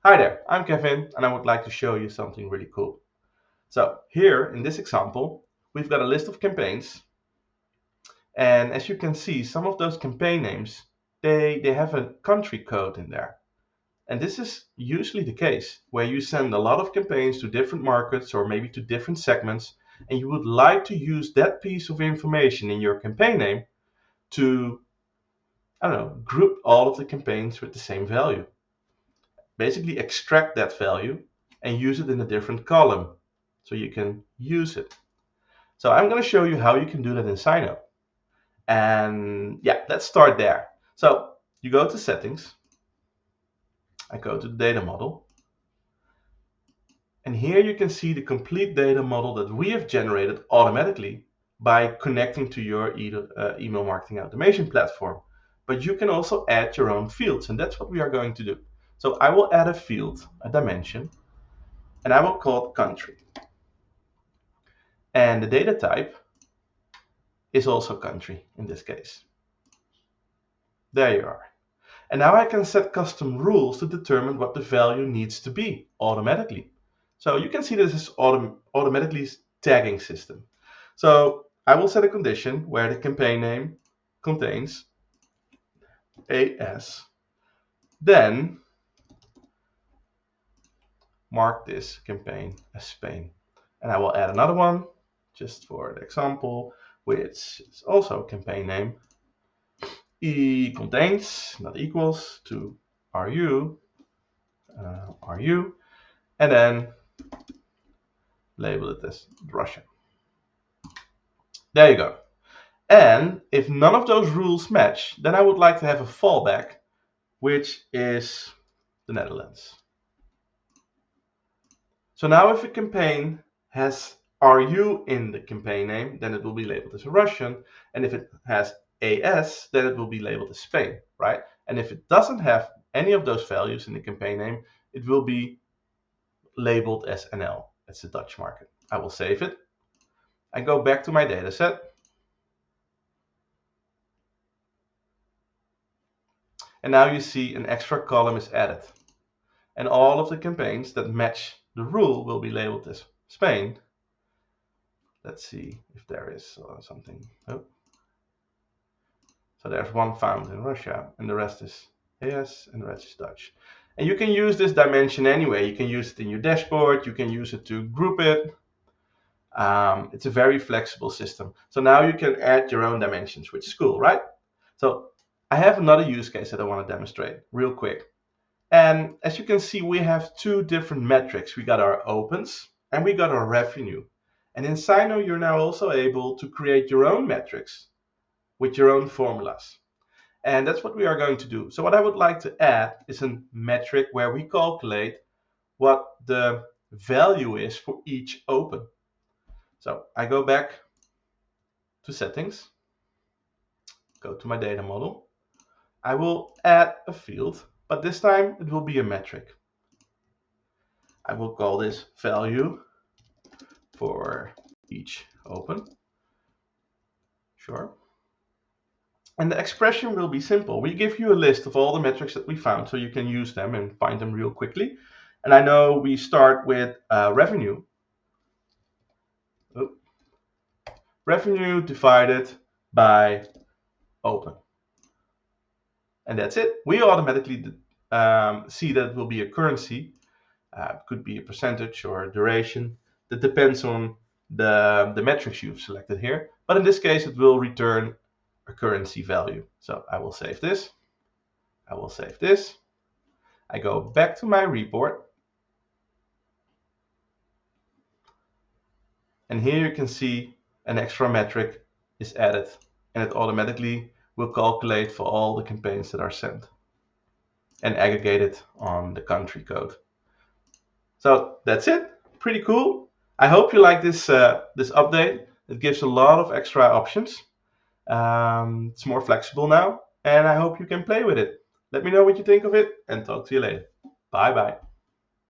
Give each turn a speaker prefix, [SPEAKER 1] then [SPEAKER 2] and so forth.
[SPEAKER 1] Hi there, I'm Kevin and I would like to show you something really cool. So here in this example, we've got a list of campaigns, and as you can see, some of those campaign names, they have a country code in there. And this is usually the case where you send a lot of campaigns to different markets or maybe to different segments, and you would like to use that piece of information in your campaign name to, I don't know, group all of the campaigns with the same value. Basically extract that value and use it in a different column so you can use it. So I'm going to show you how you can do that in SEINō. And yeah, let's start there. So you go to settings, I go to the data model, and here you can see the complete data model that we have generated automatically by connecting to your email marketing automation platform. But you can also add your own fields, and that's what we are going to do. So I will add a field, a dimension, and I will call it country. And the data type is also country in this case. There you are. And now I can set custom rules to determine what the value needs to be automatically. So you can see this is automatically tagging system. So I will set a condition where the campaign name contains AS. Then mark this campaign as Spain. And I will add another one just for the example, which is also campaign name. E contains, not equals, to RU, and then label it as Russia. There you go. And if none of those rules match, then I would like to have a fallback, which is the Netherlands. So now if a campaign has RU in the campaign name, then it will be labeled as Russian. And if it has AS, then it will be labeled as Spain, right? And if it doesn't have any of those values in the campaign name, it will be labeled as NL. That's the Dutch market. I will save it. I go back to my data set. And now you see an extra column is added. And all of the campaigns that match the rule will be labeled as Spain. Let's see if there is something. Oh. So there's one found in Russia, and the rest is AS, and the rest is Dutch. And you can use this dimension anyway. You can use it in your dashboard. You can use it to group it. It's a very flexible system. So now you can add your own dimensions, which is cool, right? So I have another use case that I want to demonstrate real quick. And as you can see, we have two different metrics. We got our opens and we got our revenue. And in SEINō, you're now also able to create your own metrics with your own formulas. And that's what we are going to do. So what I would like to add is a metric where we calculate what the value is for each open. So I go back to settings, go to my data model. I will add a field, but this time it will be a metric. I will call this value for each open. Sure. And the expression will be simple. We give you a list of all the metrics that we found so you can use them and find them real quickly. And I know we start with revenue. Oh. Revenue divided by open. And that's it. We automatically see that it will be a currency. It could be a percentage or a duration. That depends on the metrics you've selected here. But in this case, it will return a currency value. So I will save this. I will save this. I go back to my report. And here you can see an extra metric is added. And it automatically will calculate for all the campaigns that are sent and aggregate it on the country code. So that's it. Pretty cool. I hope you like this update. It gives a lot of extra options. It's more flexible now, and I hope you can play with it. Let me know what you think of it, and talk to you later. Bye bye.